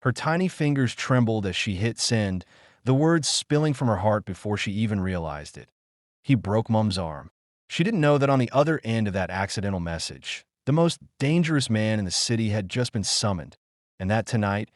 Her tiny fingers trembled as she hit send, the words spilling from her heart before she even realized it. He broke Mum's arm. She didn't know that on the other end of that accidental message, the most dangerous man in the city had just been summoned, and that tonight,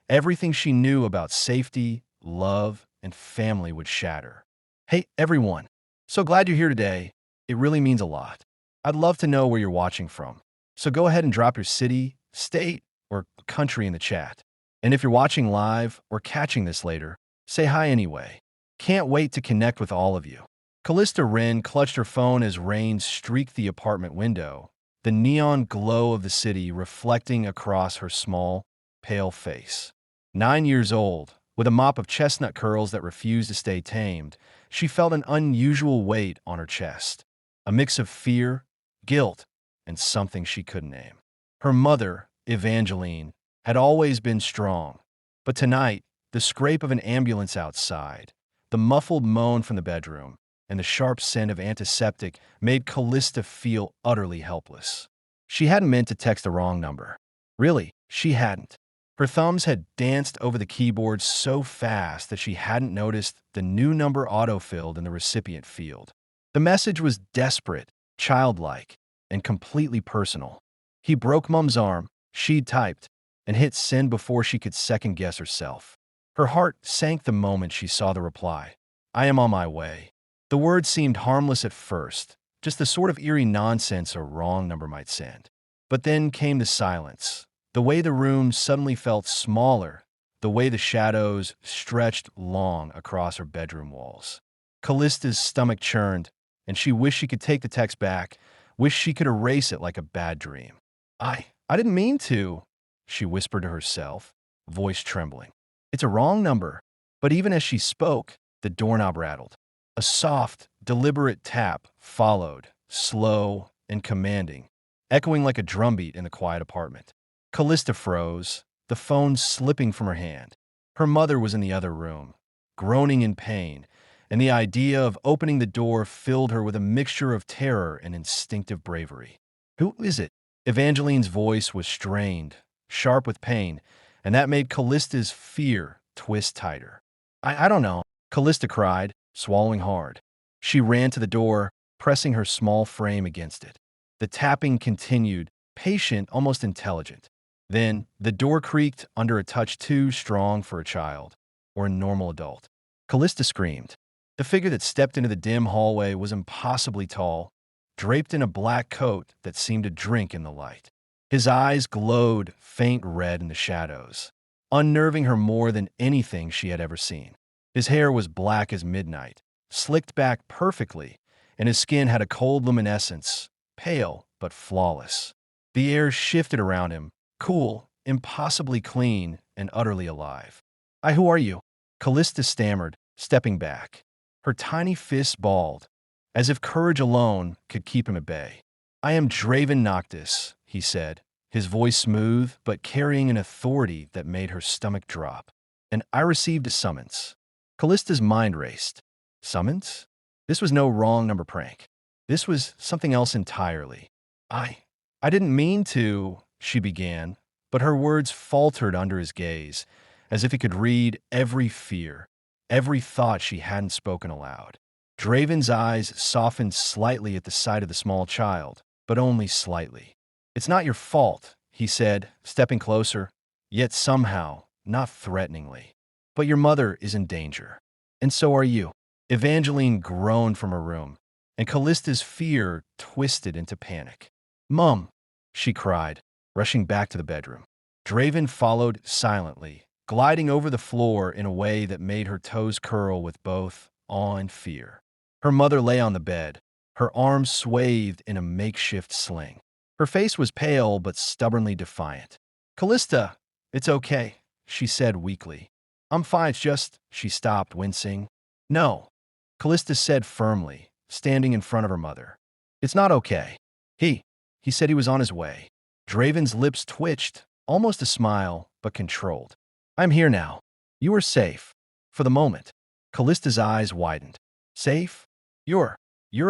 everything she knew about safety, love, and family would shatter. Hey, everyone. So glad you're here today. It really means a lot. I'd love to know where you're watching from. So go ahead and drop your city, state, or country in the chat. And if you're watching live or catching this later, say hi anyway. Can't wait to connect with all of you. Calista Wren clutched her phone as rain streaked the apartment window, the neon glow of the city reflecting across her small, pale face. 9 years old, with a mop of chestnut curls that refused to stay tamed, she felt an unusual weight on her chest, a mix of fear, guilt, and something she couldn't name. Her mother, Evangeline, had always been strong, but tonight, the scrape of an ambulance outside, the muffled moan from the bedroom, and the sharp scent of antiseptic made Calista feel utterly helpless. She hadn't meant to text the wrong number. Really, she hadn't. Her thumbs had danced over the keyboard so fast that she hadn't noticed the new number autofilled in the recipient field. The message was desperate, childlike, and completely personal. He broke Mum's arm, she'd typed, and hit send before she could second-guess herself. Her heart sank the moment she saw the reply. I am on my way. The words seemed harmless at first, just the sort of eerie nonsense a wrong number might send. But then came the silence, the way the room suddenly felt smaller, the way the shadows stretched long across her bedroom walls. Callista's stomach churned, and she wished she could take the text back, wished she could erase it like a bad dream. I didn't mean to, she whispered to herself, voice trembling. It's a wrong number. But even as she spoke, the doorknob rattled. A soft, deliberate tap followed, slow and commanding, echoing like a drumbeat in the quiet apartment. Calista froze, the phone slipping from her hand. Her mother was in the other room, groaning in pain, and the idea of opening the door filled her with a mixture of terror and instinctive bravery. Who is it? Evangeline's voice was strained, sharp with pain, and that made Callista's fear twist tighter. I don't know, Callista cried, swallowing hard. She ran to the door, pressing her small frame against it. The tapping continued, patient, almost intelligent. Then, the door creaked under a touch too strong for a child, or a normal adult. Callista screamed. The figure that stepped into the dim hallway was impossibly tall, draped in a black coat that seemed to drink in the light. His eyes glowed faint red in the shadows, unnerving her more than anything she had ever seen. His hair was black as midnight, slicked back perfectly, and his skin had a cold luminescence, pale but flawless. The air shifted around him, cool, impossibly clean, and utterly alive. Who are you? Callista stammered, stepping back. Her tiny fists balled, as if courage alone could keep him at bay. I am Draven Noctis, he said, his voice smooth but carrying an authority that made her stomach drop. And I received a summons. Callista's mind raced. Summons? This was no wrong number prank. This was something else entirely. I didn't mean to, she began, but her words faltered under his gaze, as if he could read every fear, every thought she hadn't spoken aloud. Draven's eyes softened slightly at the sight of the small child, but only slightly. It's not your fault, he said, stepping closer, yet somehow, not threateningly. But your mother is in danger. And so are you. Evangeline groaned from her room, and Callista's fear twisted into panic. Mum, she cried, rushing back to the bedroom. Draven followed silently, gliding over the floor in a way that made her toes curl with both awe and fear. Her mother lay on the bed, her arms swathed in a makeshift sling. Her face was pale but stubbornly defiant. Callista, it's okay, she said weakly. I'm fine, it's just, she stopped, wincing. No, Callista said firmly, standing in front of her mother. It's not okay. He said he was on his way. Draven's lips twitched, almost a smile, but controlled. I'm here now. You are safe. For the moment. Callista's eyes widened. Safe? You're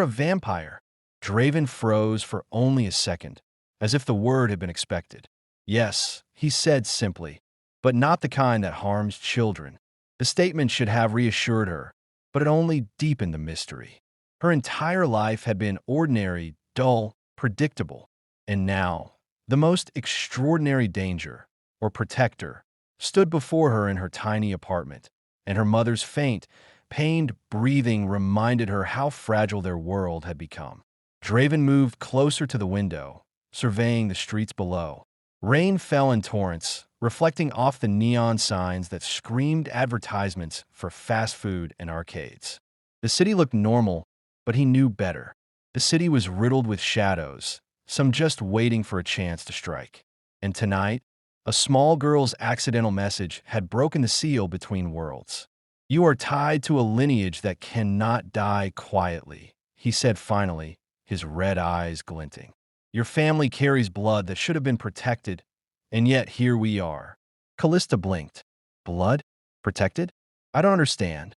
a vampire. Draven froze for only a second, as if the word had been expected. Yes, he said simply. but not the kind that harms children. The statement should have reassured her, but it only deepened the mystery. Her entire life had been ordinary, dull, predictable, and now, the most extraordinary danger, or protector, stood before her in her tiny apartment, and her mother's faint, pained breathing reminded her how fragile their world had become. Draven moved closer to the window, surveying the streets below. Rain fell in torrents, reflecting off the neon signs that screamed advertisements for fast food and arcades. The city looked normal, but he knew better. The city was riddled with shadows, some just waiting for a chance to strike. And tonight, a small girl's accidental message had broken the seal between worlds. "You are tied to a lineage that cannot die quietly," he said finally, his red eyes glinting. "Your family carries blood that should have been protected, and yet here we are." Calista blinked. "Blood? Protected? I don't understand."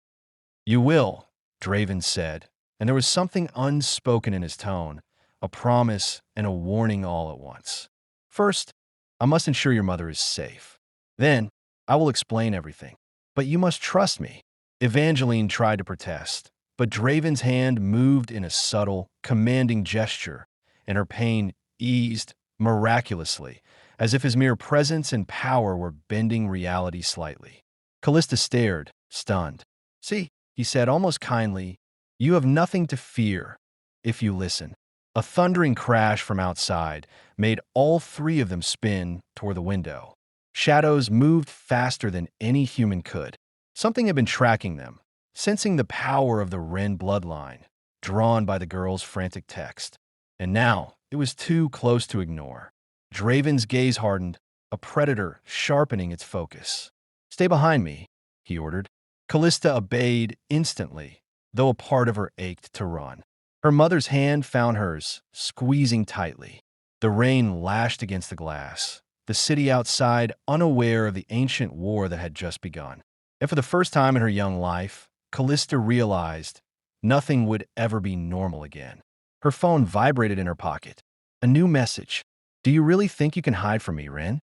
"You will," Draven said, and there was something unspoken in his tone, a promise and a warning all at once. "First, I must ensure your mother is safe. Then, I will explain everything. But you must trust me." Evangeline tried to protest, but Draven's hand moved in a subtle, commanding gesture, and her pain eased miraculously, as if his mere presence and power were bending reality slightly. Calista stared, stunned. "See," he said almost kindly, "you have nothing to fear if you listen." A thundering crash from outside made all three of them spin toward the window. Shadows moved faster than any human could. Something had been tracking them, sensing the power of the Wren bloodline, drawn by the girl's frantic text. And now, it was too close to ignore. Draven's gaze hardened, a predator sharpening its focus. "Stay behind me," he ordered. Calista obeyed instantly, though a part of her ached to run. Her mother's hand found hers, squeezing tightly. The rain lashed against the glass, the city outside unaware of the ancient war that had just begun. And for the first time in her young life, Calista realized nothing would ever be normal again. Her phone vibrated in her pocket. A new message. "Do you really think you can hide from me, Wren?"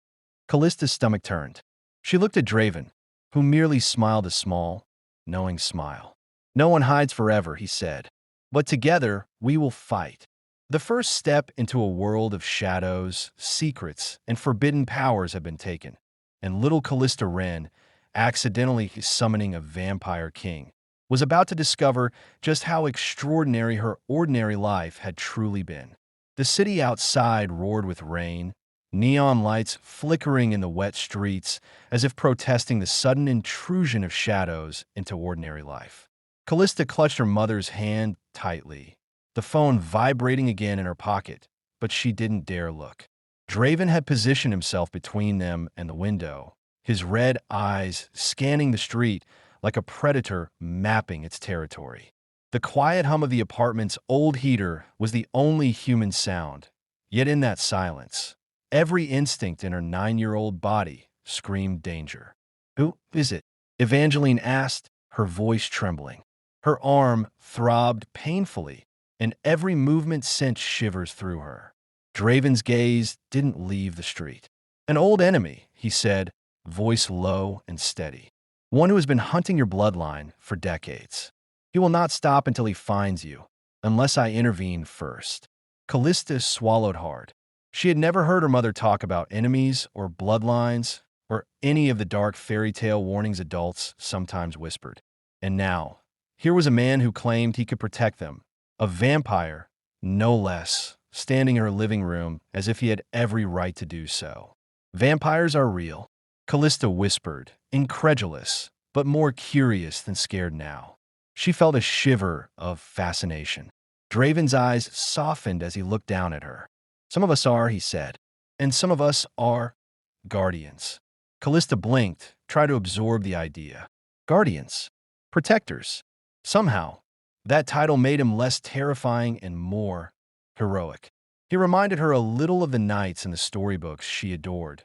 Callista's stomach turned. She looked at Draven, who merely smiled a small, knowing smile. "No one hides forever," he said. "But together, we will fight." The first step into a world of shadows, secrets, and forbidden powers had been taken, and little Calista Wren, accidentally summoning a vampire king, was about to discover just how extraordinary her ordinary life had truly been. The city outside roared with rain, neon lights flickering in the wet streets as if protesting the sudden intrusion of shadows into ordinary life. Calista clutched her mother's hand tightly, the phone vibrating again in her pocket, but she didn't dare look. Draven had positioned himself between them and the window, his red eyes scanning the street like a predator mapping its territory. The quiet hum of the apartment's old heater was the only human sound, yet in that silence, every instinct in her 9-year-old body screamed danger. "Who is it?" Evangeline asked, her voice trembling. Her arm throbbed painfully, and every movement sent shivers through her. Draven's gaze didn't leave the street. "An old enemy," he said, voice low and steady. "One who has been hunting your bloodline for decades. He will not stop until he finds you, unless I intervene first." Calista swallowed hard. She had never heard her mother talk about enemies or bloodlines or any of the dark fairy tale warnings adults sometimes whispered. And now, here was a man who claimed he could protect them, a vampire, no less, standing in her living room as if he had every right to do so. "Vampires are real," Calista whispered, incredulous, but more curious than scared now. She felt a shiver of fascination. Draven's eyes softened as he looked down at her. "Some of us are," he said, "and some of us are guardians." Calista blinked, tried to absorb the idea. Guardians. Protectors. Somehow, that title made him less terrifying and more heroic. He reminded her a little of the knights in the storybooks she adored.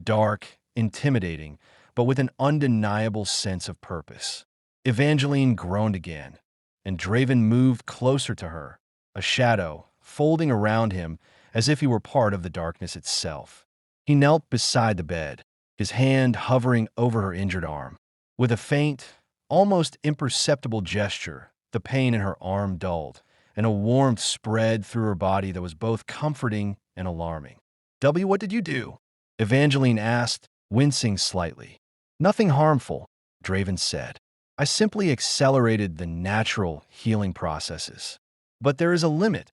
Dark, intimidating, but with an undeniable sense of purpose. Evangeline groaned again, and Draven moved closer to her, a shadow folding around him as if he were part of the darkness itself. He knelt beside the bed, his hand hovering over her injured arm. With a faint, almost imperceptible gesture, the pain in her arm dulled, and a warmth spread through her body that was both comforting and alarming. What did you do?" Evangeline asked, wincing slightly. "Nothing harmful," Draven said. "I simply accelerated the natural healing processes. But there is a limit.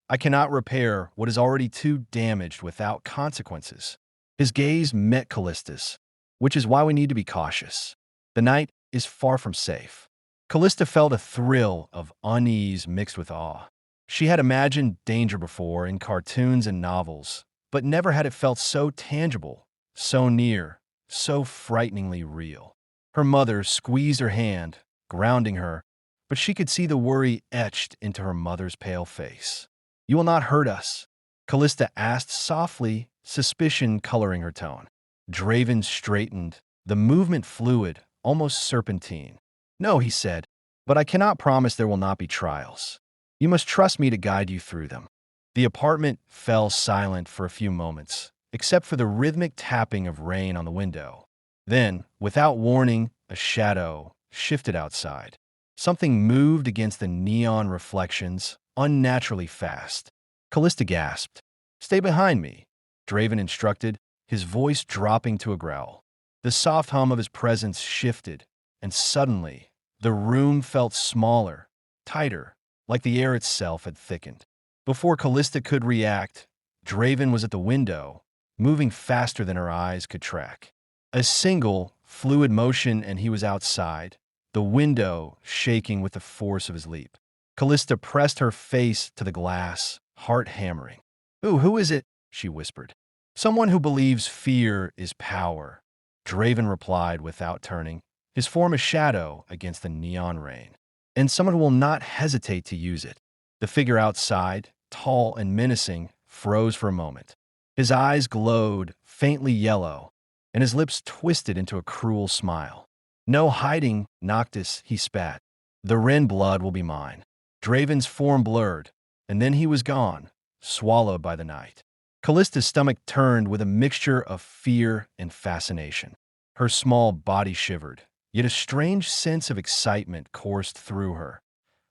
I cannot repair what is already too damaged without consequences." His gaze met Callista's, which is why we need to be cautious. The night is far from safe. Callista felt a thrill of unease mixed with awe. She had imagined danger before in cartoons and novels, but never had it felt so tangible, so near, so frighteningly real. Her mother squeezed her hand, grounding her, but she could see the worry etched into her mother's pale face. "You will not hurt us?" Callista asked softly, suspicion coloring her tone. Draven straightened, the movement fluid, almost serpentine. "No," he said, "but I cannot promise there will not be trials. You must trust me to guide you through them." The apartment fell silent for a few moments, except for the rhythmic tapping of rain on the window. Then, without warning, a shadow shifted outside. Something moved against the neon reflections, unnaturally fast. Callista gasped. "Stay behind me," Draven instructed, his voice dropping to a growl. The soft hum of his presence shifted, and suddenly, the room felt smaller, tighter, like the air itself had thickened. Before Callista could react, Draven was at the window, moving faster than her eyes could track. A single, fluid motion and he was outside, the window shaking with the force of his leap. Callista pressed her face to the glass, heart hammering. "Ooh, who is it?" she whispered. "Someone who believes fear is power," Draven replied without turning, his form a shadow against the neon rain. "And someone who will not hesitate to use it." The figure outside, tall and menacing, froze for a moment. His eyes glowed, faintly yellow, and his lips twisted into a cruel smile. "No hiding, Noctis," he spat. "The Wren blood will be mine." Draven's form blurred, and then he was gone, swallowed by the night. Callista's stomach turned with a mixture of fear and fascination. Her small body shivered, yet a strange sense of excitement coursed through her,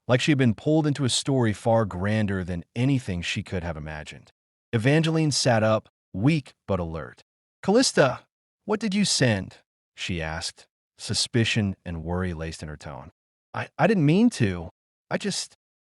like she had been pulled into a story far grander than anything she could have imagined. Evangeline sat up, weak but alert. "Callista, what did you send?" she asked, suspicion and worry laced in her tone. I didn't mean to.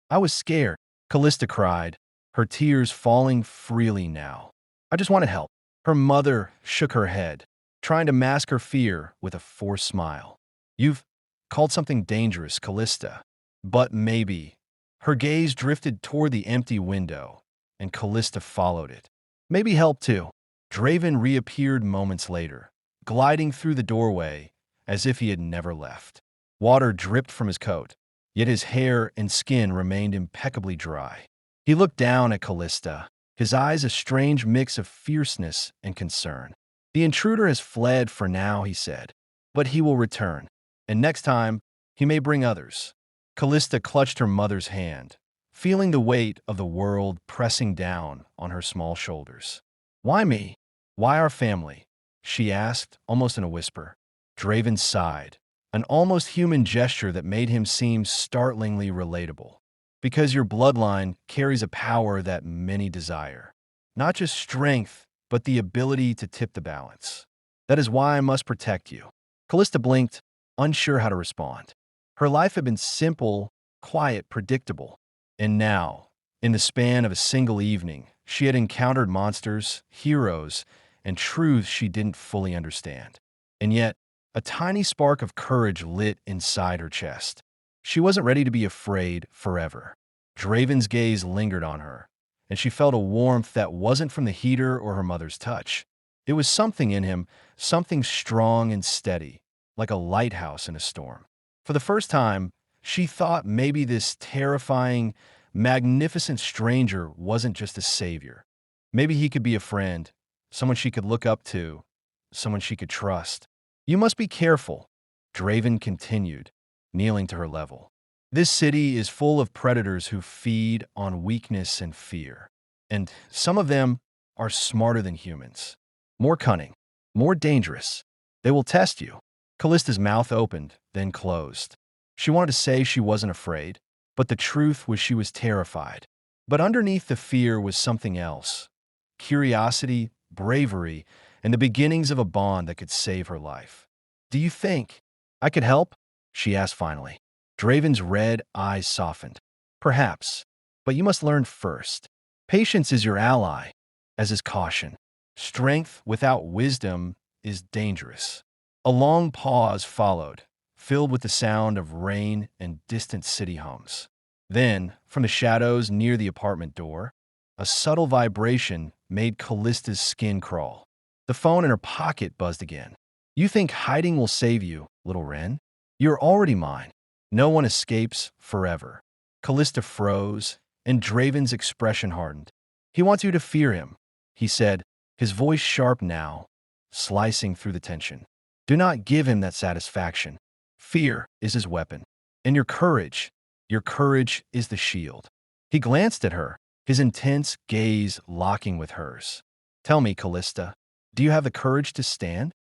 I was scared," Callista cried, her tears falling freely now. "I just wanted help." Her mother shook her head, trying to mask her fear with a forced smile. "You've called something dangerous, Callista. But maybe." Her gaze drifted toward the empty window, and Callista followed it. "Maybe help too." Draven reappeared moments later, gliding through the doorway as if he had never left. Water dripped from his coat, yet his hair and skin remained impeccably dry. He looked down at Callista, his eyes a strange mix of fierceness and concern. "The intruder has fled for now," he said, "but he will return, and next time, he may bring others." Callista clutched her mother's hand, feeling the weight of the world pressing down on her small shoulders. "Why me? Why our family?" she asked, almost in a whisper. Draven sighed, an almost human gesture that made him seem startlingly relatable. "Because your bloodline carries a power that many desire. Not just strength, but the ability to tip the balance. That is why I must protect you." Callista blinked, unsure how to respond. Her life had been simple, quiet, predictable. And now, in the span of a single evening, she had encountered monsters, heroes, and truths she didn't fully understand. And yet, a tiny spark of courage lit inside her chest. She wasn't ready to be afraid forever. Draven's gaze lingered on her, and she felt a warmth that wasn't from the heater or her mother's touch. It was something in him, something strong and steady, like a lighthouse in a storm. For the first time, she thought maybe this terrifying, magnificent stranger wasn't just a savior. Maybe he could be a friend, someone she could look up to, someone she could trust. "You must be careful," Draven continued, kneeling to her level. "This city is full of predators who feed on weakness and fear. And some of them are smarter than humans. More cunning, More dangerous. They will test you. Callista's mouth opened, then closed. She wanted to say she wasn't afraid, but the truth was she was terrified. But underneath the fear was something else. Curiosity, bravery, and the beginnings of a bond that could save her life. "Do you think I could help?" she asked finally. Draven's red eyes softened. "Perhaps, but you must learn first. Patience is your ally, as is caution. Strength without wisdom is dangerous." A long pause followed, filled with the sound of rain and distant city hums. Then, from the shadows near the apartment door, a subtle vibration made Callista's skin crawl. The phone in her pocket buzzed again. "You think hiding will save you, little Wren? You're already mine. No one escapes forever." Callista froze, and Draven's expression hardened. "He wants you to fear him," he said, his voice sharp now, slicing through the tension. "Do not give him that satisfaction. Fear is his weapon, and your courage is the shield." He glanced at her, his intense gaze locking with hers. "Tell me, Callista, do you have the courage to stand?"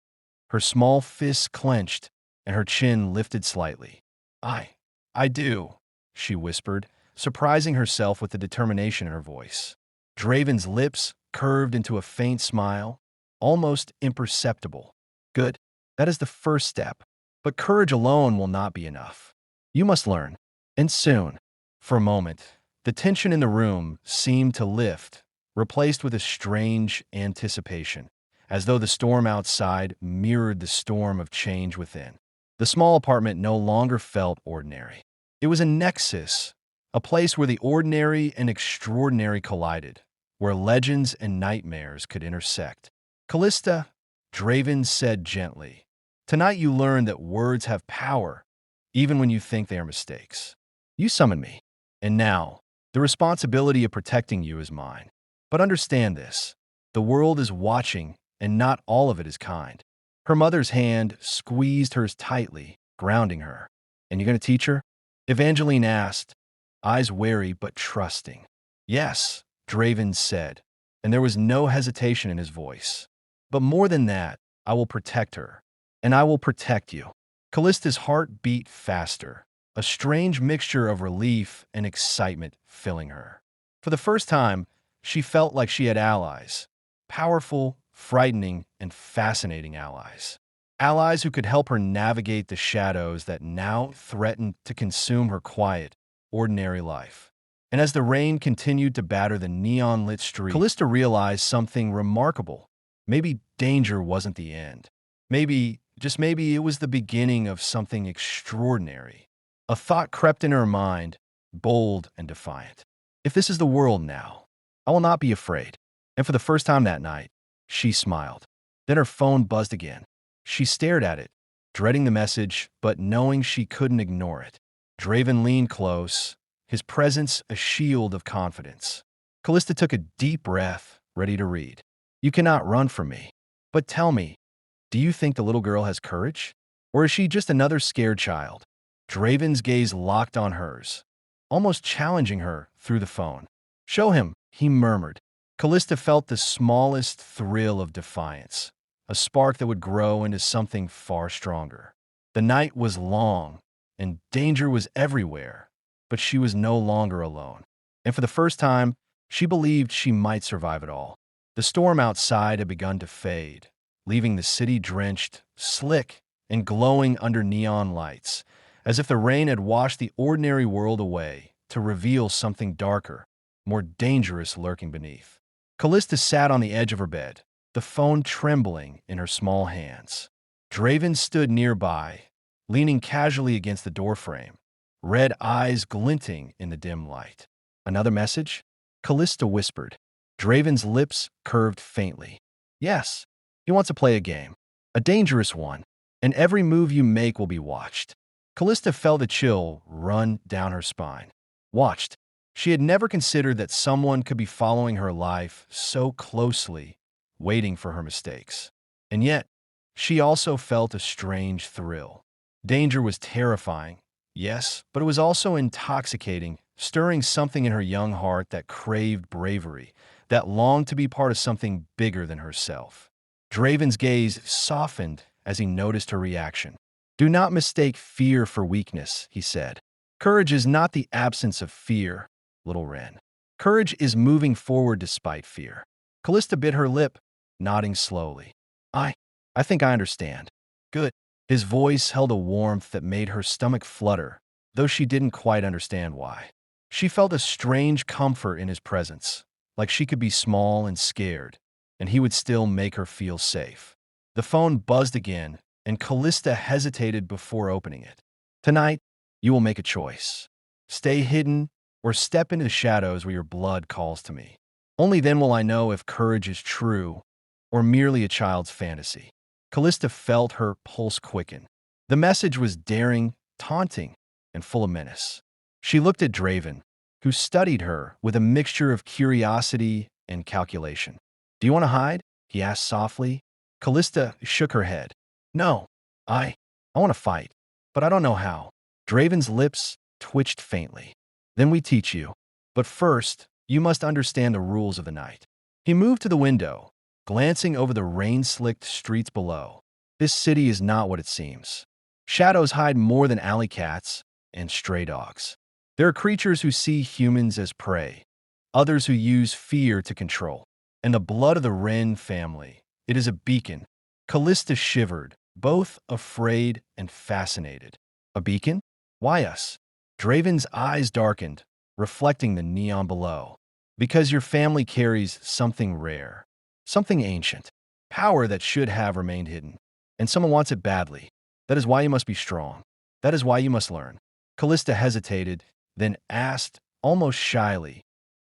Her small fists clenched, and her chin lifted slightly. I do," she whispered, surprising herself with the determination in her voice. Draven's lips curved into a faint smile, almost imperceptible. "Good. That is the first step. But courage alone will not be enough. You must learn, and soon." For a moment, the tension in the room seemed to lift, replaced with a strange anticipation, as though the storm outside mirrored the storm of change within. The small apartment no longer felt ordinary. It was a nexus, a place where the ordinary and extraordinary collided, where legends and nightmares could intersect. "Callista," Draven said gently, "tonight you learn that words have power, even when you think they are mistakes. You summoned me, and now the responsibility of protecting you is mine. But understand this, the world is watching, and not all of it is kind." Her mother's hand squeezed hers tightly, grounding her. "And you're going to teach her?" Evangeline asked, eyes wary but trusting. "Yes," Draven said, and there was no hesitation in his voice. "But more than that, I will protect her, and I will protect you." Callista's heart beat faster, a strange mixture of relief and excitement filling her. For the first time, she felt like she had allies, powerful, frightening, and fascinating allies. Allies who could help her navigate the shadows that now threatened to consume her quiet, ordinary life. And as the rain continued to batter the neon-lit street, Callista realized something remarkable. Maybe danger wasn't the end. Maybe, just maybe, it was the beginning of something extraordinary. A thought crept into her mind, bold and defiant. "If this is the world now, I will not be afraid." And for the first time that night, she smiled. Then her phone buzzed again. She stared at it, dreading the message, but knowing she couldn't ignore it. Draven leaned close, his presence a shield of confidence. Callista took a deep breath, ready to read. "You cannot run from me. But tell me, do you think the little girl has courage? Or is she just another scared child?" Draven's gaze locked on hers, almost challenging her through the phone. "Show him," he murmured. Callista felt the smallest thrill of defiance, a spark that would grow into something far stronger. The night was long, and danger was everywhere, but she was no longer alone. And for the first time, she believed she might survive it all. The storm outside had begun to fade, leaving the city drenched, slick, and glowing under neon lights, as if the rain had washed the ordinary world away to reveal something darker, more dangerous lurking beneath. Callista sat on the edge of her bed, the phone trembling in her small hands. Draven stood nearby, leaning casually against the doorframe, red eyes glinting in the dim light. "Another message?" Calista whispered. Draven's lips curved faintly. "Yes, he wants to play a game, a dangerous one, and every move you make will be watched." Callista felt a chill run down her spine. Watched. She had never considered that someone could be following her life so closely, waiting for her mistakes. And yet, she also felt a strange thrill. Danger was terrifying, yes, but it was also intoxicating, stirring something in her young heart that craved bravery, that longed to be part of something bigger than herself. Draven's gaze softened as he noticed her reaction. "Do not mistake fear for weakness," he said. "Courage is not the absence of fear, little Wren. Courage is moving forward despite fear." Calista bit her lip, nodding slowly. I think I understand." "Good." His voice held a warmth that made her stomach flutter, though she didn't quite understand why. She felt a strange comfort in his presence, like she could be small and scared, and he would still make her feel safe. The phone buzzed again, and Calista hesitated before opening it. "Tonight, you will make a choice. Stay hidden or step into the shadows where your blood calls to me. Only then will I know if courage is true or merely a child's fantasy." Calista felt her pulse quicken. The message was daring, taunting, and full of menace. She looked at Draven, who studied her with a mixture of curiosity and calculation. "Do you want to hide?" he asked softly. Calista shook her head. "No, I want to fight, but I don't know how." Draven's lips twitched faintly. "Then we teach you. But first, you must understand the rules of the night." He moved to the window, glancing over the rain-slicked streets below. "This city is not what it seems. Shadows hide more than alley cats and stray dogs. There are creatures who see humans as prey, others who use fear to control. And the blood of the Wren family, it is a beacon." Calista shivered, both afraid and fascinated. "A beacon? Why us?" Draven's eyes darkened, reflecting the neon below. "Because your family carries something rare, something ancient, power that should have remained hidden. And someone wants it badly. That is why you must be strong. That is why you must learn." Calista hesitated, then asked, almost shyly,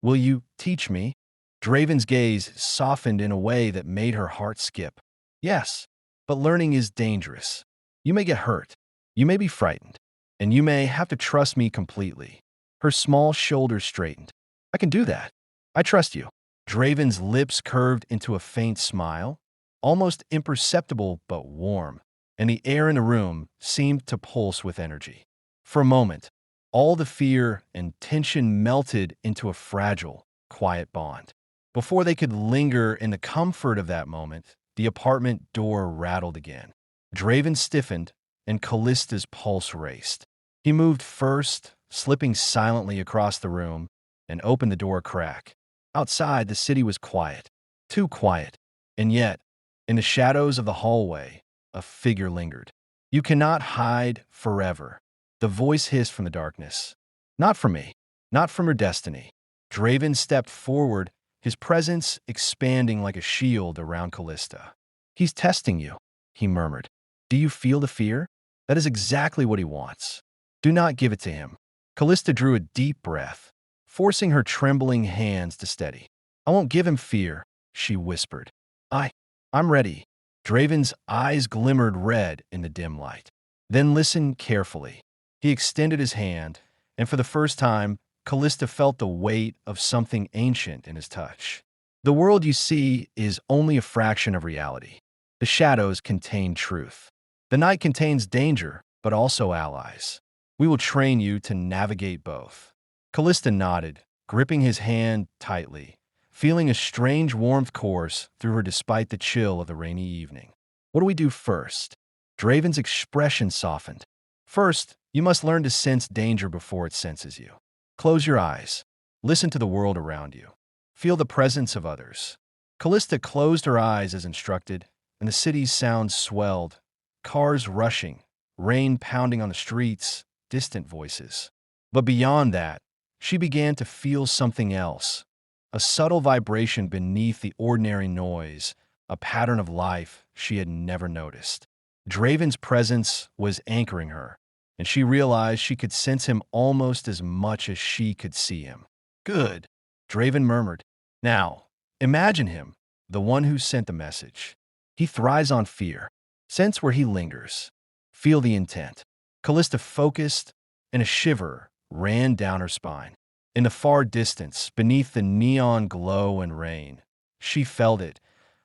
"Will you teach me?" Draven's gaze softened in a way that made her heart skip. "Yes, but learning is dangerous. You may get hurt. You may be frightened. And you may have to trust me completely." Her small shoulders straightened. "I can do that. I trust you." Draven's lips curved into a faint smile, almost imperceptible but warm, and the air in the room seemed to pulse with energy. For a moment, all the fear and tension melted into a fragile, quiet bond. Before they could linger in the comfort of that moment, the apartment door rattled again. Draven stiffened, and Callista's pulse raced. He moved first, slipping silently across the room, and opened the door a crack. Outside, the city was quiet. Too quiet. And yet, in the shadows of the hallway, a figure lingered. "You cannot hide forever." The voice hissed from the darkness. "Not from me. Not from your destiny." Draven stepped forward, his presence expanding like a shield around Calista. "He's testing you," he murmured. "Do you feel the fear? That is exactly what he wants. Do not give it to him." Calista drew a deep breath, forcing her trembling hands to steady. "I won't give him fear," she whispered. I'm ready." Draven's eyes glimmered red in the dim light. "Then listen carefully." He extended his hand, and for the first time, Calista felt the weight of something ancient in his touch. "The world you see is only a fraction of reality. The shadows contain truth. The night contains danger, but also allies. We will train you to navigate both." Calista nodded, gripping his hand tightly, feeling a strange warmth course through her despite the chill of the rainy evening. "What do we do first?" Draven's expression softened. "First, you must learn to sense danger before it senses you. Close your eyes. Listen to the world around you. Feel the presence of others." Calista closed her eyes as instructed, and the city's sounds swelled. Cars rushing, rain pounding on the streets, distant voices. But beyond that, she began to feel something else. A subtle vibration beneath the ordinary noise, a pattern of life she had never noticed. Draven's presence was anchoring her, and she realized she could sense him almost as much as she could see him. "Good," Draven murmured. "Now, imagine him, the one who sent the message. He thrives on fear. Sense where he lingers. Feel the intent." Calista focused, and a shiver ran down her spine. In the far distance, beneath the neon glow and rain, she felt it,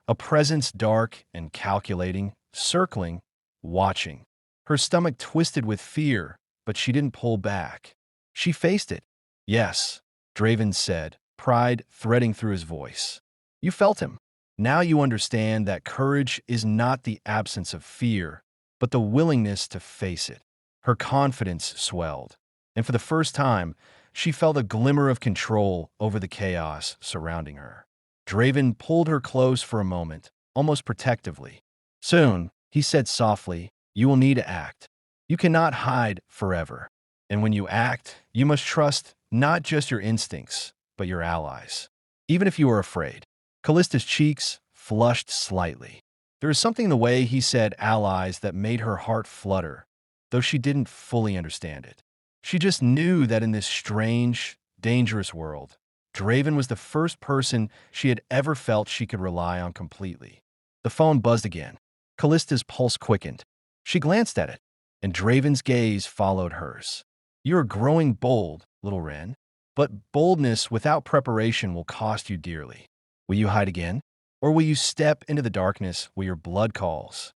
a presence dark and calculating, circling, watching. Her stomach twisted with fear, but she didn't pull back. She faced it. "Yes," Draven said, pride threading through his voice. "You felt him. Now you understand that courage is not the absence of fear, but the willingness to face it. Her confidence swelled, and for the first time, she felt a glimmer of control over the chaos surrounding her. Draven pulled her close for a moment, almost protectively. Soon, he said softly, you will need to act. You cannot hide forever. And when you act, you must trust not just your instincts, but your allies. Even if you are afraid. Callista's cheeks flushed slightly. There was something in the way he said allies that made her heart flutter, though she didn't fully understand it. She just knew that in this strange, dangerous world, Draven was the first person she had ever felt she could rely on completely. The phone buzzed again. Callista's pulse quickened. She glanced at it, and Draven's gaze followed hers. You're growing bold, little Wren, but boldness without preparation will cost you dearly. Will you hide again? Or will you step into the darkness where your blood calls?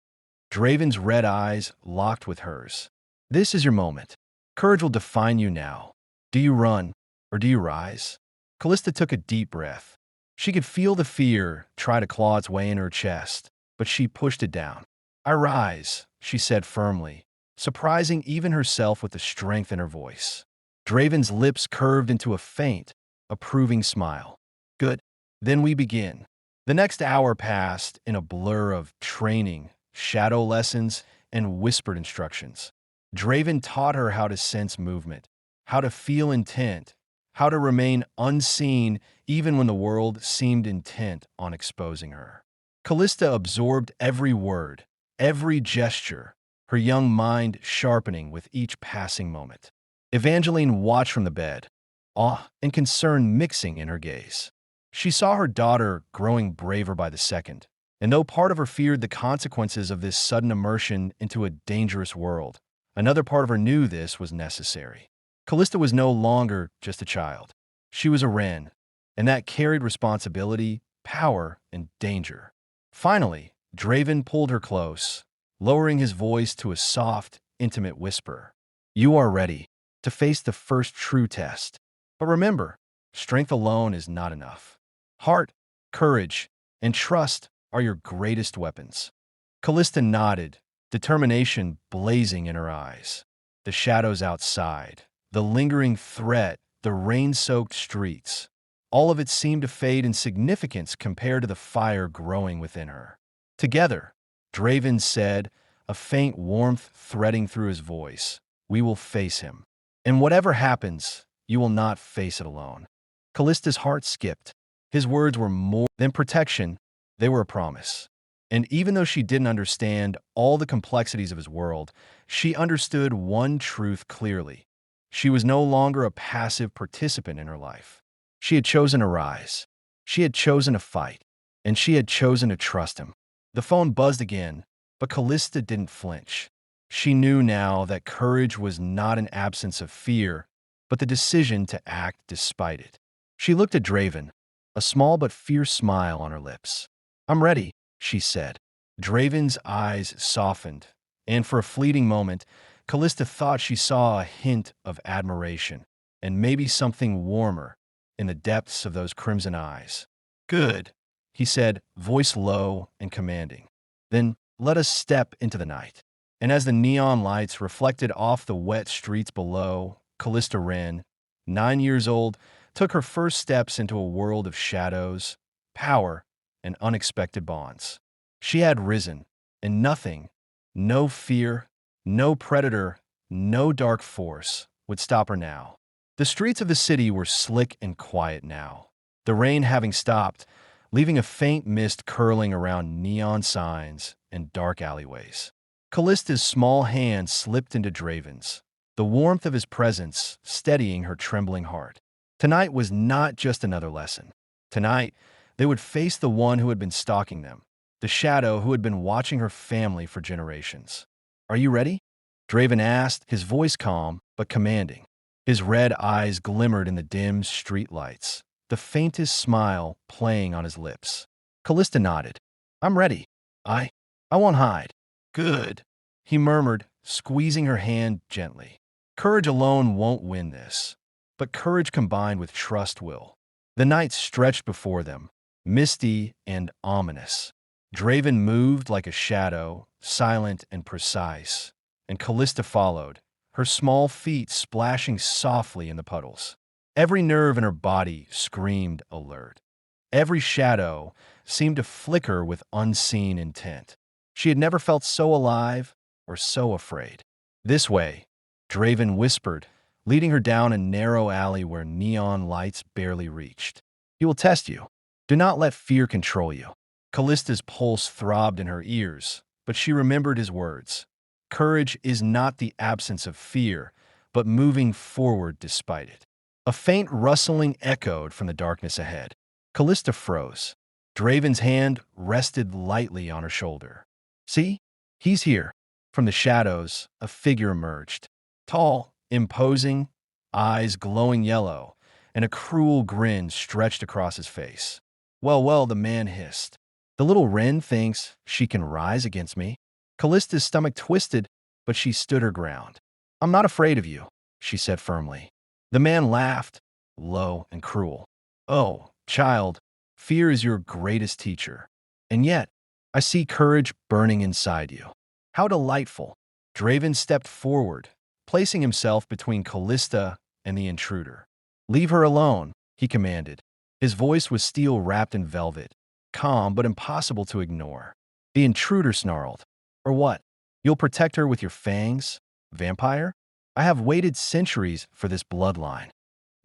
Draven's red eyes locked with hers. This is your moment. Courage will define you now. Do you run, or do you rise? Callista took a deep breath. She could feel the fear try to claw its way in her chest, but she pushed it down. I rise, she said firmly, surprising even herself with the strength in her voice. Draven's lips curved into a faint, approving smile. Good. Then we begin. The next hour passed in a blur of training, shadow lessons, and whispered instructions. Draven taught her how to sense movement, how to feel intent, how to remain unseen even when the world seemed intent on exposing her. Calista absorbed every word, every gesture, her young mind sharpening with each passing moment. Evangeline watched from the bed, awe and concern mixing in her gaze. She saw her daughter growing braver by the second, and though part of her feared the consequences of this sudden immersion into a dangerous world, another part of her knew this was necessary. Calista was no longer just a child. She was a Wren, and that carried responsibility, power, and danger. Finally, Draven pulled her close, lowering his voice to a soft, intimate whisper. You are ready to face the first true test. But remember, strength alone is not enough. Heart, courage, and trust are your greatest weapons. Calista nodded, determination blazing in her eyes. The shadows outside, the lingering threat, the rain-soaked streets, all of it seemed to fade in significance compared to the fire growing within her. Together, Draven said, a faint warmth threading through his voice, we will face him. And whatever happens, you will not face it alone. Callista's heart skipped. His words were more than protection, they were a promise. And even though she didn't understand all the complexities of his world, she understood one truth clearly. She was no longer a passive participant in her life. She had chosen to rise. She had chosen to fight. And she had chosen to trust him. The phone buzzed again, but Calista didn't flinch. She knew now that courage was not an absence of fear, but the decision to act despite it. She looked at Draven, a small but fierce smile on her lips. I'm ready, she said. Draven's eyes softened, and for a fleeting moment, Calista thought she saw a hint of admiration, and maybe something warmer, in the depths of those crimson eyes. Good, he said, voice low and commanding. Then let us step into the night. And as the neon lights reflected off the wet streets below, Calista Wren, 9 years old, took her first steps into a world of shadows, power, and unexpected bonds. She had risen, and nothing, no fear, no predator, no dark force, would stop her now. The streets of the city were slick and quiet now, the rain having stopped, leaving a faint mist curling around neon signs and dark alleyways. Callista's small hand slipped into Draven's, the warmth of his presence steadying her trembling heart. Tonight was not just another lesson. Tonight, they would face the one who had been stalking them, the shadow who had been watching her family for generations. Are you ready? Draven asked, his voice calm but commanding. His red eyes glimmered in the dim street lights, the faintest smile playing on his lips. Calista nodded. I'm ready. I won't hide. Good, he murmured, squeezing her hand gently. Courage alone won't win this, but courage combined with trust will. The night stretched before them, misty and ominous. Draven moved like a shadow, silent and precise, and Calista followed, her small feet splashing softly in the puddles. Every nerve in her body screamed alert. Every shadow seemed to flicker with unseen intent. She had never felt so alive or so afraid. This way, Draven whispered, leading her down a narrow alley where neon lights barely reached. He will test you. Do not let fear control you. Callista's pulse throbbed in her ears, but she remembered his words. Courage is not the absence of fear, but moving forward despite it. A faint rustling echoed from the darkness ahead. Calista froze. Draven's hand rested lightly on her shoulder. See? He's here. From the shadows, a figure emerged. Tall, imposing, eyes glowing yellow, and a cruel grin stretched across his face. Well, the man hissed. The little wren thinks she can rise against me. Callista's stomach twisted, but she stood her ground. I'm not afraid of you, she said firmly. The man laughed, low and cruel. Oh, child, fear is your greatest teacher. And yet, I see courage burning inside you. How delightful. Draven stepped forward, placing himself between Calista and the intruder. Leave her alone, he commanded. His voice was steel wrapped in velvet, calm but impossible to ignore. The intruder snarled. Or what? You'll protect her with your fangs? Vampire? I have waited centuries for this bloodline.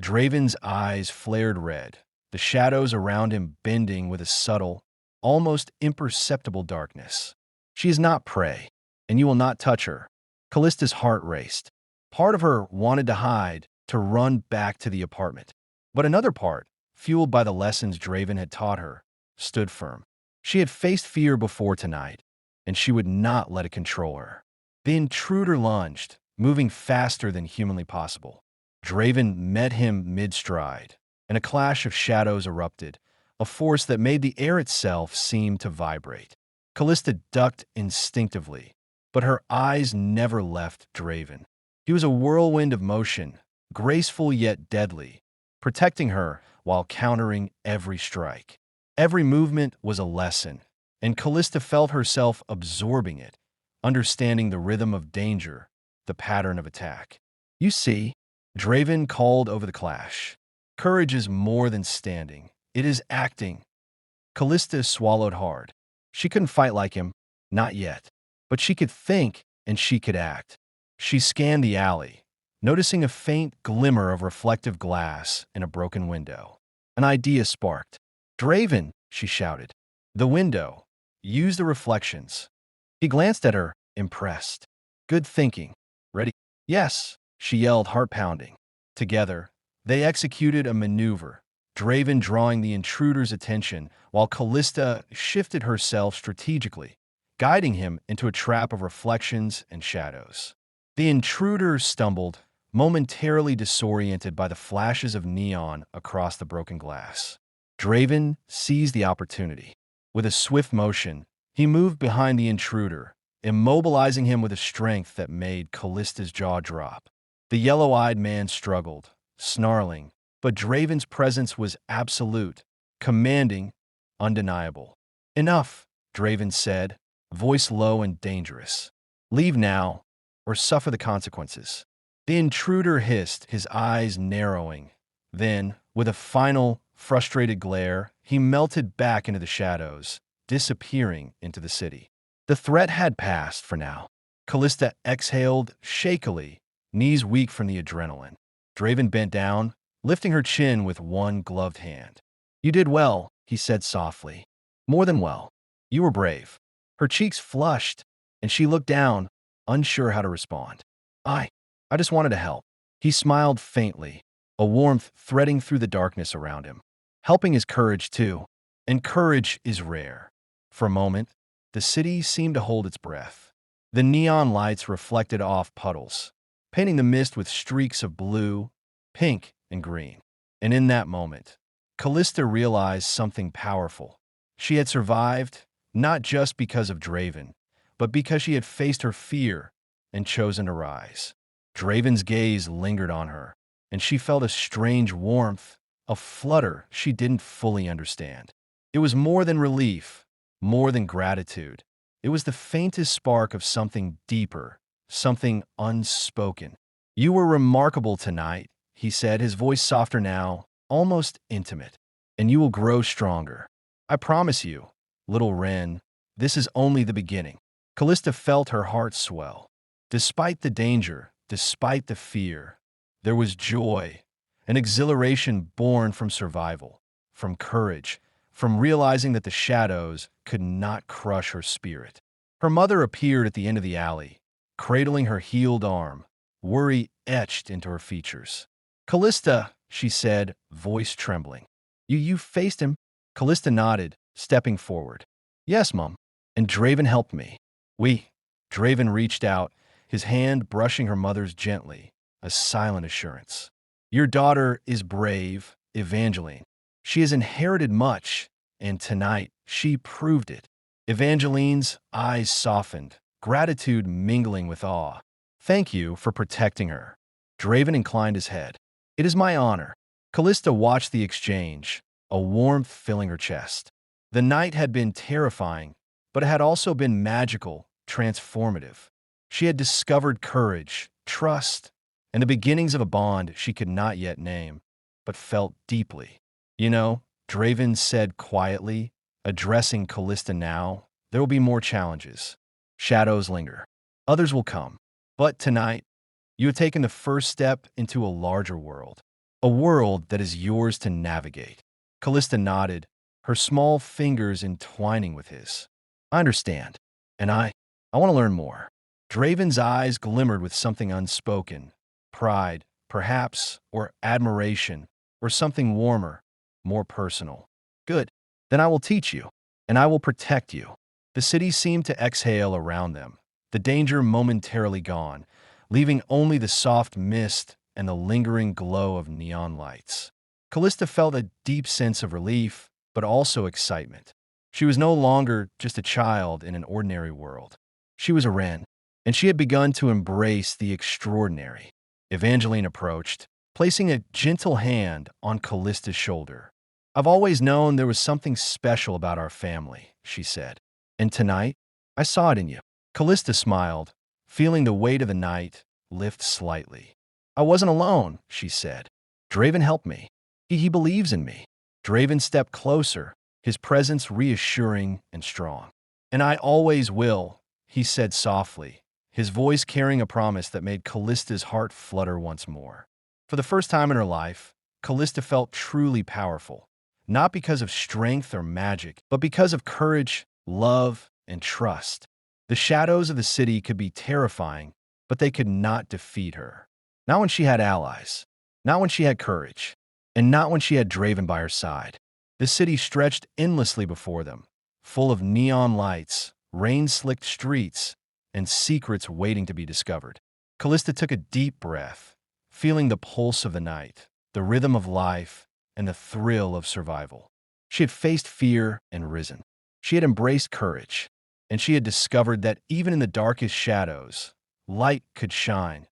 Draven's eyes flared red, the shadows around him bending with a subtle, almost imperceptible darkness. She is not prey, and you will not touch her. Callista's heart raced. Part of her wanted to hide, to run back to the apartment. But another part, fueled by the lessons Draven had taught her, stood firm. She had faced fear before tonight, and she would not let it control her. The intruder lunged, moving faster than humanly possible. Draven met him mid-stride, and a clash of shadows erupted, a force that made the air itself seem to vibrate. Calista ducked instinctively, but her eyes never left Draven. He was a whirlwind of motion, graceful yet deadly, protecting her while countering every strike. Every movement was a lesson, and Calista felt herself absorbing it, understanding the rhythm of danger, the pattern of attack. You see, Draven called over the clash. Courage is more than standing. It is acting. Calista swallowed hard. She couldn't fight like him, not yet. But she could think and she could act. She scanned the alley, noticing a faint glimmer of reflective glass in a broken window. An idea sparked. Draven, she shouted. The window. Use the reflections. He glanced at her, impressed. Good thinking. Ready? Yes, she yelled, heart pounding. Together, they executed a maneuver, Draven drawing the intruder's attention while Calista shifted herself strategically, guiding him into a trap of reflections and shadows. The intruder stumbled, momentarily disoriented by the flashes of neon across the broken glass. Draven seized the opportunity. With a swift motion, he moved behind the intruder, immobilizing him with a strength that made Callista's jaw drop. The yellow-eyed man struggled, snarling, but Draven's presence was absolute, commanding, undeniable. Enough, Draven said, voice low and dangerous. Leave now, or suffer the consequences. The intruder hissed, his eyes narrowing. Then, with a final, frustrated glare, he melted back into the shadows, disappearing into the city. The threat had passed for now. Calista exhaled shakily, knees weak from the adrenaline. Draven bent down, lifting her chin with one gloved hand. You did well, he said softly. More than well. You were brave. Her cheeks flushed, and she looked down, unsure how to respond. I just wanted to help. He smiled faintly, a warmth threading through the darkness around him. Helping is courage, too, and courage is rare. For a moment, the city seemed to hold its breath. The neon lights reflected off puddles, painting the mist with streaks of blue, pink, and green. And in that moment, Calista realized something powerful. She had survived, not just because of Draven, but because she had faced her fear and chosen to rise. Draven's gaze lingered on her, and she felt a strange warmth, a flutter she didn't fully understand. It was more than relief, more than gratitude. It was the faintest spark of something deeper, something unspoken. "You were remarkable tonight," he said, his voice softer now, almost intimate. "And you will grow stronger. I promise you, little Wren, this is only the beginning." Calista felt her heart swell. Despite the danger, despite the fear, there was joy, an exhilaration born from survival, from courage, from realizing that the shadows could not crush her spirit. Her mother appeared at the end of the alley, cradling her healed arm, worry etched into her features. "Calista," she said, voice trembling. You faced him?" Calista nodded, stepping forward. "Yes, Mum. And Draven helped me." Draven reached out, his hand brushing her mother's gently, a silent assurance. "Your daughter is brave, Evangeline. She has inherited much, and tonight she proved it." Evangeline's eyes softened, gratitude mingling with awe. "Thank you for protecting her." Draven inclined his head. "It is my honor." Calista watched the exchange, a warmth filling her chest. The night had been terrifying, but it had also been magical, transformative. She had discovered courage, trust, and the beginnings of a bond she could not yet name, but felt deeply. "You know," Draven said quietly, addressing Calista now, "there will be more challenges. Shadows linger. Others will come. But tonight, you have taken the first step into a larger world. A world that is yours to navigate." Calista nodded, her small fingers entwining with his. "I understand. And I want to learn more." Draven's eyes glimmered with something unspoken. Pride, perhaps, or admiration, or something warmer, more personal. "Good. Then I will teach you, and I will protect you." The city seemed to exhale around them, the danger momentarily gone, leaving only the soft mist and the lingering glow of neon lights. Calista felt a deep sense of relief, but also excitement. She was no longer just a child in an ordinary world. She was a Wren, and she had begun to embrace the extraordinary. Evangeline approached, placing a gentle hand on Callista's shoulder. "I've always known there was something special about our family," she said. "And tonight, I saw it in you." Callista smiled, feeling the weight of the night lift slightly. "I wasn't alone," she said. "Draven helped me. He believes in me." Draven stepped closer, his presence reassuring and strong. "And I always will," he said softly, his voice carrying a promise that made Callista's heart flutter once more. For the first time in her life, Calista felt truly powerful, not because of strength or magic, but because of courage, love, and trust. The shadows of the city could be terrifying, but they could not defeat her. Not when she had allies, not when she had courage, and not when she had Draven by her side. The city stretched endlessly before them, full of neon lights, rain-slicked streets, and secrets waiting to be discovered. Calista took a deep breath, feeling the pulse of the night, the rhythm of life, and the thrill of survival. She had faced fear and risen. She had embraced courage, and she had discovered that even in the darkest shadows, light could shine,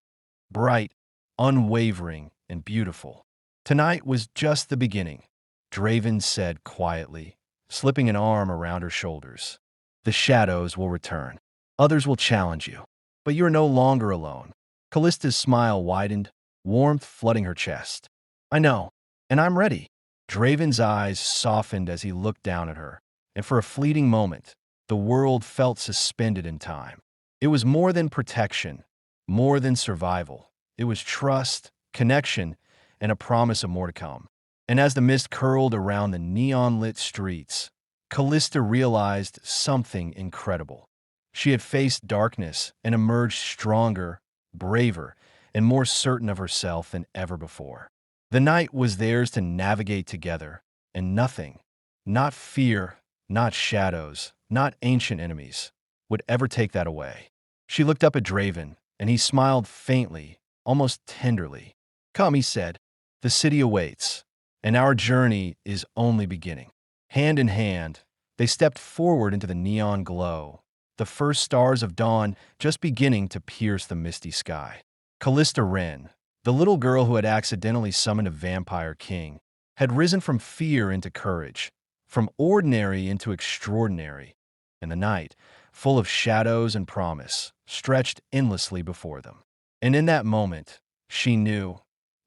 bright, unwavering, and beautiful. Tonight was just the beginning, Draven said quietly, slipping an arm around her shoulders. "The shadows will return. Others will challenge you, but you are no longer alone." Callista's smile widened, warmth flooding her chest. "I know, and I'm ready." Draven's eyes softened as he looked down at her, and for a fleeting moment, the world felt suspended in time. It was more than protection, more than survival. It was trust, connection, and a promise of more to come. And as the mist curled around the neon-lit streets, Calista realized something incredible. She had faced darkness and emerged stronger, braver, and more certain of herself than ever before. The night was theirs to navigate together, and nothing, not fear, not shadows, not ancient enemies, would ever take that away. She looked up at Draven, and he smiled faintly, almost tenderly. "Come," he said, "the city awaits, and our journey is only beginning." Hand in hand, they stepped forward into the neon glow, the first stars of dawn just beginning to pierce the misty sky. Calista Wren, the little girl who had accidentally summoned a vampire king, had risen from fear into courage, from ordinary into extraordinary, and the night, full of shadows and promise, stretched endlessly before them. And in that moment, she knew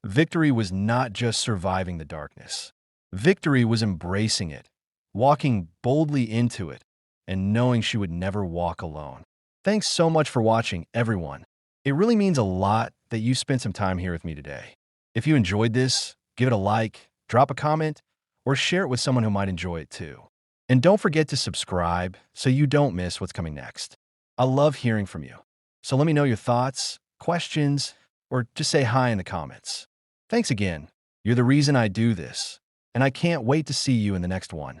victory was not just surviving the darkness. Victory was embracing it, walking boldly into it, and knowing she would never walk alone. Thanks so much for watching, everyone. It really means a lot that you spent some time here with me today. If you enjoyed this, give it a like, drop a comment, or share it with someone who might enjoy it too. And don't forget to subscribe so you don't miss what's coming next. I love hearing from you. So let me know your thoughts, questions, or just say hi in the comments. Thanks again. You're the reason I do this, and I can't wait to see you in the next one.